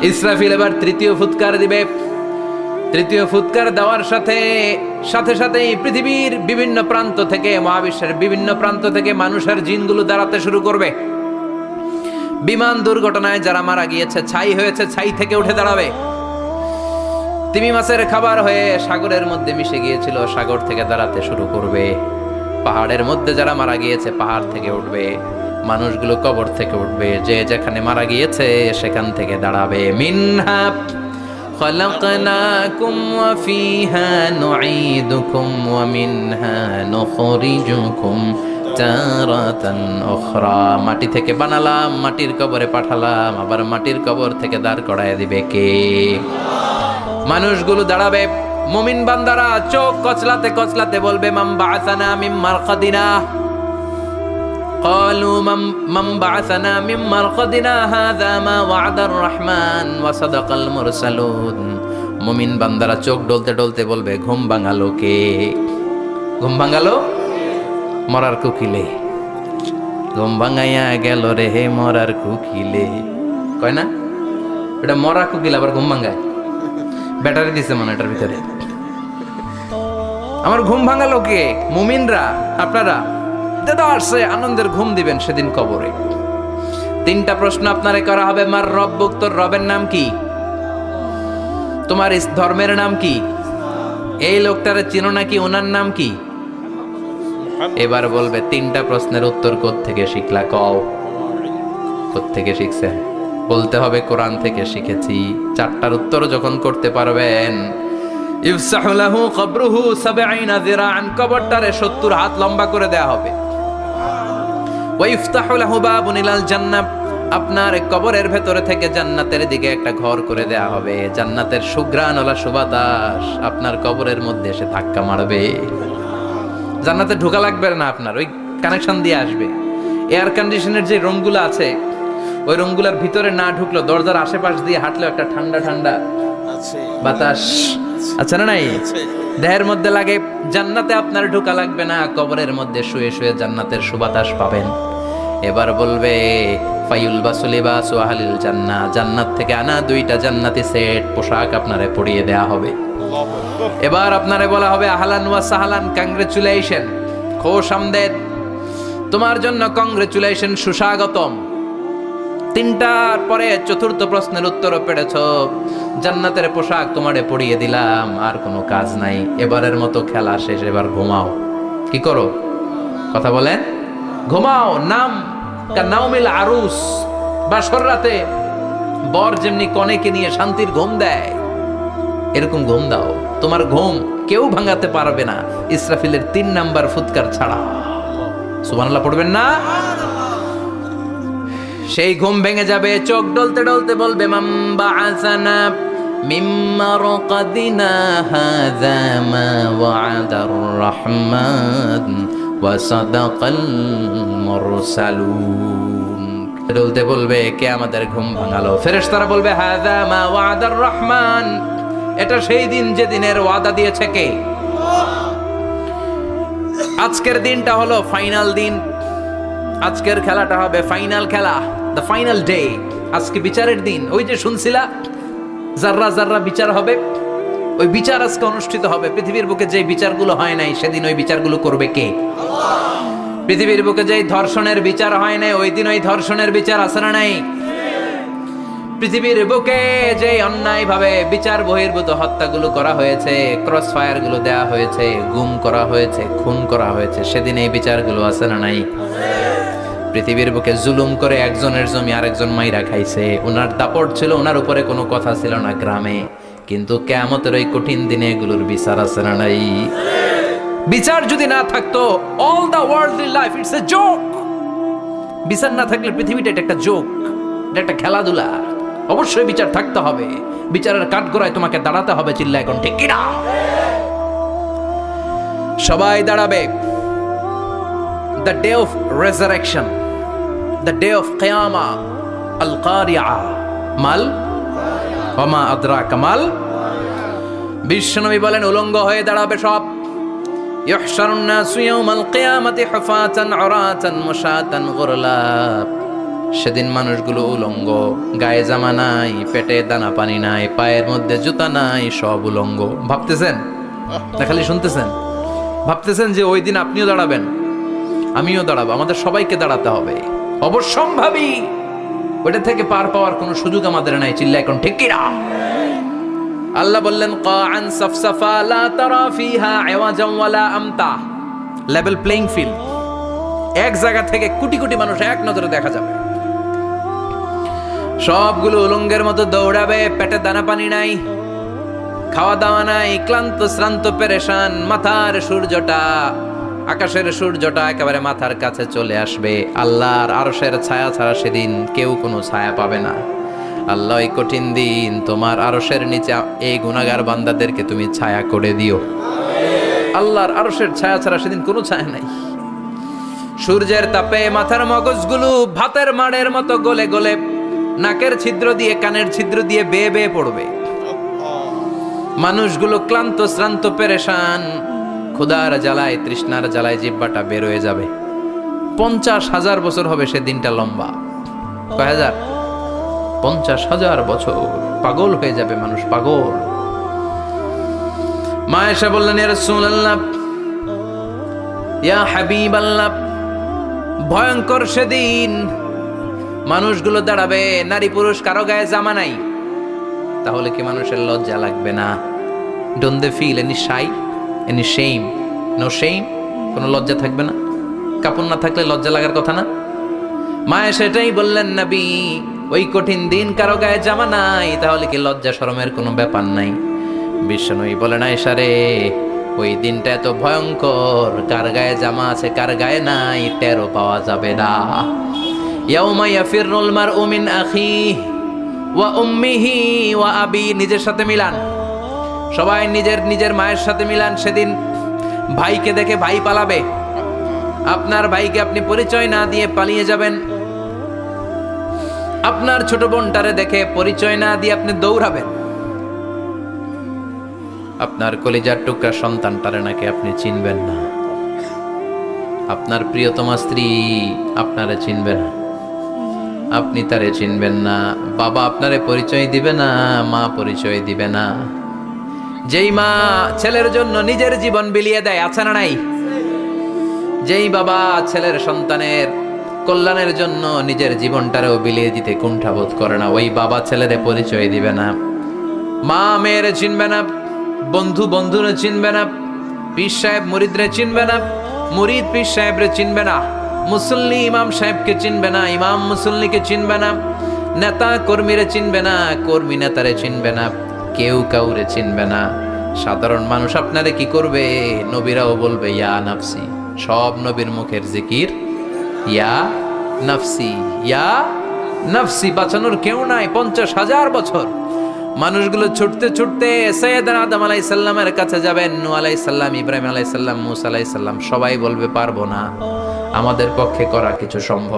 ইসরাফিল এবার তৃতীয় ফুৎকার দিবে। তৃতীয় ফুৎকার দেওয়ার সাথে সাথেই পৃথিবীর বিভিন্ন প্রান্ত থেকে, মহাবিশ্বের বিভিন্ন প্রান্ত থেকে মানুষের জিনগুলো দাঁড়াতে শুরু করবে। বিমান দুর্ঘটনায় যারা মারা গিয়েছে, ছাই হয়েছে, ছাই থেকে উঠে দাঁড়াবে। তিমি মাছের খাবার হয়ে সাগরের মধ্যে মিশে গিয়েছিল, সাগর থেকে দাঁড়াতে শুরু করবে। পাহাড়ের মধ্যে যারা মারা গিয়েছে, পাহাড় থেকে উঠবে। মানুষগুলো কবর থেকে উঠবে, যে যেখানে মারা গিয়েছে সেখান থেকে দাঁড়াবে। মিনহা খলাকনাকুম ওয়া ফিহা নুঈদুকুম ওয়া মিনহা নুখরিজুকুম তারাতান উখরা। মাটি থেকে বানালাম, মাটির কবরে পাঠালাম, আবার মাটির কবর থেকে দাঁড় করায় দিবে কে? মানুষগুলো দাঁড়াবে। মুমিন বান্দারা চোখ কচলাতে কচলাতে বলবে, মাম বাআসানা মিন মারকাদিনা। قالوا من بعثنا من مرقدنا هذا ما وعد الرحمن وصدق المرسلون। মুমিন বান্দারা চোখ ডলতে ডলতে বলবে, ঘুম ভাঙালো কে? ঘুম ভাঙালো মরার কুকিলে। ঘুম ভাঙাইয়া গেল রে হে মরার কুকিলে, কয় না? এটা মরা কুকিল আবার ঘুম ভাঙায়। ব্যাটারি দিছে মনে এটার ভিতরে। আমার ঘুম ভাঙালো কে? মুমিনরা, আপনারা আসছে আনন্দের ঘুম দিবেন সেদিন কবরে। তিনটা প্রশ্ন আপনারে করা হবে। মার রব্বুক, তোর রবের নাম কি? তোমার ধর্মের নাম কি? এই লোকটারে চিনো নাকি? ওনার নাম কি? এবার বলবে তিনটা প্রশ্নের উত্তর কোত্থেকে শিখলা? কও কোত্থেকে শিখছে? বলতে হবে কোরআন থেকে শিখেছি। চারটার উত্তর যখন করতে পারবেন, ইফসাহু লাহু কবরুহু ৭০ যিরাআন, কবরটারে ৭০ হাত লম্বা করে দেয়া হবে। ওয়া ইফতাহু লাহু বাবুন ইলাল জান্নাহ, আপনার কবরের ভেতরে থেকে জান্নাতের দিকে একটা ঘর করে দেয়া হবে। জান্নাতের সুঘ্রাণওয়ালা সুবাতাস আপনার কবরের মধ্যে এসে ধাক্কা মারবে। জান্নাতে ঢোকা লাগবে না, আপনার ওই কানেকশন দিয়ে আসবে। এয়ার কন্ডিশনের যে রুমগুলো আছে, ওই রুমগুলোর ভিতরে না ঢুকলো, দরজার আশেপাশ দিয়ে হাঁটলেও একটা ঠান্ডা ঠান্ডা বাতাস আছে না নাই? দেহের মধ্যে লাগে। জান্নাতে আপনার ঢোকা লাগবে না, কবরের মধ্যে শুয়ে শুয়ে জান্নাতের সুবাতাস পাবেন। এবার বলবে ফায়ুলবাসু লিবাসু আহলিল জান্নাহ, জান্নাত থেকে আনা 2টা জান্নাতি সেট পোশাক আপনারে পরিয়ে দেয়া হবে। এবার আপনারে বলা হবে আহলান ওয়া সাহলান, কংগ্রেচুলেশন, খোশ আমদেদ, তোমার জন্য কংগ্রেচুলেশন, সুস্বাগতম। তিনটার পরে চতুর্থ প্রশ্নের উত্তরও পেরেছ, জান্নাতের পোশাক তোমারে পরিয়ে দিলাম, আর কোনো কাজ নাই, এবারের মতো খেলা শেষ, এবার ঘুমাও। কি করো? কথা বলেন, ঘুমাও। নাম কানাউমিল আরুস, বাসর রাতে বর যেমনি কনেকে নিয়ে শান্তির ঘুম দেয়, এরকম ঘুম দাও। তোমার ঘুম কেউ ভাঙাতে পারবে না ইসরাফিলের 3 নাম্বার ফুৎকার ছাড়া। সুবহানাল্লাহ পড়বেন না? সেই ঘুম ভেঙে যাবে, চোখ ডলতে ডলতে বলবে, মাম বাআসানা মিন মারকাদিনা হাযা মা ওয়া'দার রাহমান ওয়া সাদাকাল মুরসালুন। ডলতে বলবে, কে আমাদের ঘুম ভাঙালো? ফেরেশতারা বলবে, হাযা মা ওয়া'দার রাহমান, এটা সেই দিন যেদিনের ওয়াদা দিয়েছে কে? আজকের দিনটা হলো ফাইনাল দিন। আজকের খেলাটা হবে ফাইনাল খেলা, দ্য ফাইনাল ডে। আজকে বিচারের দিন। ওই যে শুনছিলা জাররা জাররা বিচার হবে, ওই বিচার আজকে অনুষ্ঠিত হবে। পৃথিবীর বুকে যে বিচারগুলো হয় নাই, সেদিন ওই বিচারগুলো করবে কে? পৃথিবীর বুকে যে ধর্ষণের বিচার হয় নাই, ওই দিন ওই ধর্ষণের বিচার আছে না নাই? পৃথিবীর বুকে যে অন্যায় ভাবে বিচার বহির্ভূত হত্যাগুলো করা হয়েছে, ক্রস ফায়ার গুলো দেওয়া হয়েছে, গুম করা হয়েছে, খুন করা হয়েছে, সেদিন এই বিচারগুলো আছে না নাই? পৃথিবীর বুকে জুলুম করে একজনের জমি আরেকজন মাইরা খাইছে, ওনার দাপট ছিল, ওনার উপরে কোনো কথা ছিল না গ্রামে, কিন্তু কিয়ামতের ওই কঠিন দিনে এগুলোর বিচার আছে না নাই? বিচার যদি না থাকতো, all the worldly life it's a joke. বিচার না থাকলে পৃথিবীটা এটা একটা জোক, এটা একটা খেলাধুলা। অবশ্যই বিচার থাকতে হবে, বিচারের কাঠগড়ায় তোমাকে দাঁড়াতে হবে। চিল্লা এখন ঠিক কিনা? সবাই দাঁড়াবে। The day of resurrection, the day of কিয়ামা, আল কারিআ মাল ওয়া মা আদরাকা মাল। বিশ্বনবী বলেন, উলঙ্গ হয়ে দাঁড়াবে সব। ইহশারুন নাসু ইয়াউমাল কিয়ামাতি হুফাতান উরাতান মুশাতান গুরলা। সেদিন মানুষগুলো উলঙ্গ, গায়ে জামা নাই, পেটে দানা পানি নাই, পায়ের মধ্যে জুতা নাই, সব উলঙ্গ। ভাবতেছেন না খালি শুনতেছেন? ভাবতেছেন যে ওই দিন আপনিও দাঁড়াবেন, আমিও দাঁড়াবো, আমাদের সবাইকে দাঁড়াতে হবে। অবশ্যম্ভাবী, ওইটা থেকে পার পাওয়ার কোনো সুযোগ আমাদের নাই। চিল্লা এখন ঠিক কিনা? আল্লাহ বললেন কাআন সাফসাফা লা তারা ফিহা আওয়াজাম ওয়ালা আমতা, লেভেল প্লেইং ফিল্ড। এক জায়গা থেকে কোটি কোটি মানুষ এক নজরে দেখা যাবে। সবগুলো উলঙ্গের মতো দৌড়াবে, পেটে দানা পানি নাই, খাওয়া দাওয়া নাই, ক্লান্ত শ্রান্ত পেরেশান। মাথার সূর্যটা, আকাশের সূর্যটা একেবারে মাথার কাছে চলে আসবে। আল্লাহর আরশের ছায়া ছাড়া সেদিন কেউ কোনো ছায়া পাবে না। আল্লাহ এই কঠিন দিন তোমার আরশের নিচে এই গুনাহগার বান্দাদেরকে তুমি ছায়া করে দিও। আল্লাহর আরশের ছায়া ছাড়া সেদিন কোনো ছায়া নাই। সূর্যের তাপে মাথার মগজগুলো ভাতের মাড়ের মতো গলে গলে নাকের ছিদ্র দিয়ে কানের ছিদ্র দিয়ে বেয়ে বেয়ে পড়বে। মানুষগুলো ক্লান্ত শ্রান্ত পেরেশান, ক্ষুধার জ্বালায় তৃষ্ণার জ্বালায় জিহ্বাটা বের হয়ে যাবে। 50,000 বছর হবে সে দিনটা লম্বা। কয় হাজার? 50,000 বছর। পাগল হয়ে যাবে মানুষ, পাগল। মা এসে বললেন ইয়া রাসূলুল্লাহ, ইয়া হাবিবাল্লাহ, ভয়ঙ্কর সেদিন মানুষগুলো দাঁড়াবে, নারী পুরুষ কারো গায়ে জামা নাই। তাহলে কি মানুষের লজ্জা লাগবে না? Don't they feel any shy, any shame? No shame, কোনো লজ্জা থাকবে না? কাপড় না থাকলে লজ্জা লাগার কথা না? মায়ে সেটাই বললেন নবী, ওই কঠিন দিন কারো গায়ে জামা নাই, তাহলে কি লজ্জা শরমের কোনো ব্যাপার নাই? বিশ্বনবী বলেন আয়েশা রে, ওই দিনটা এত ভয়ঙ্কর, কার গায়ে জামা আছে কার গায়ে নাই টেরও পাওয়া যাবে না। ইয়াউমা ইয়াফিরুল মারউ মিন আখিহি ওয়া উম্মিহি ওয়া আবি, নিজের সাথে মিলান, সবাই নিজের নিজের মায়ের সাথে মিলান। সেদিন ভাইকে দেখে ভাই পালাবে, আপনার ভাইকে আপনি পরিচয় না দিয়ে পালিয়ে যাবেন। আপনার ছোট বোনটারে দেখে পরিচয় না দিয়ে আপনি দৌড়াবেন। আপনার কলিজার টুকরা সন্তানটারে নাকি আপনি চিনবেন না। আপনার প্রিয়তমা স্ত্রী আপনারে চিনবে না, আপনি তারে চিনবেন না। বাবা আপনারে পরিচয় দিবে না, মা পরিচয় দিবে না। যেই মা ছেলের জন্য নিজের জীবন বিলিয়ে দেয়, আছে না নাই? যেই বাবা ছেলের সন্তানের কল্যাণের জন্য নিজের জীবনটারেও বিলিয়ে দিতে কুণ্ঠাবোধ করে না, ওই বাবা ছেলেরে পরিচয় দিবে না। মা মেয়েরে চিনবে না, বন্ধু বন্ধুরে চিনবে না, পীর সাহেব মুরিদরে চিনবে না, মুরিদ পীর সাহেবরে চিনবে না, মুসল্লি ইমাম সাহেবকে চিনবে না, ইমাম মুসল্লিকে চিনবে না, নেতা কর্মীরে চিনবে না, কর্মী নেতারে চিনবে না, কেউ কাউরে চিনবে না। সাধারণ মানুষ আপনারে কি করবে? নবীরাও বলবে ইয়া নাফসি। সব নবীর মুখের জিকির ইয়া নাফসি, ইয়া নাফসি। বাঁচানোর কেউ নাই। 50,000 বছর মানুষগুলো ছুটতে ছুটতে সৈয়দনা আদম আলাইহিস সালামের কাছে যাবেন। নূহ আলাইহিস সালাম, ইব্রাহিম আলাইহিস সালাম, মূসা আলাইহিস সালাম, সবাই বলবে পারবো না, আমাদের পক্ষে করা কিছু সম্ভব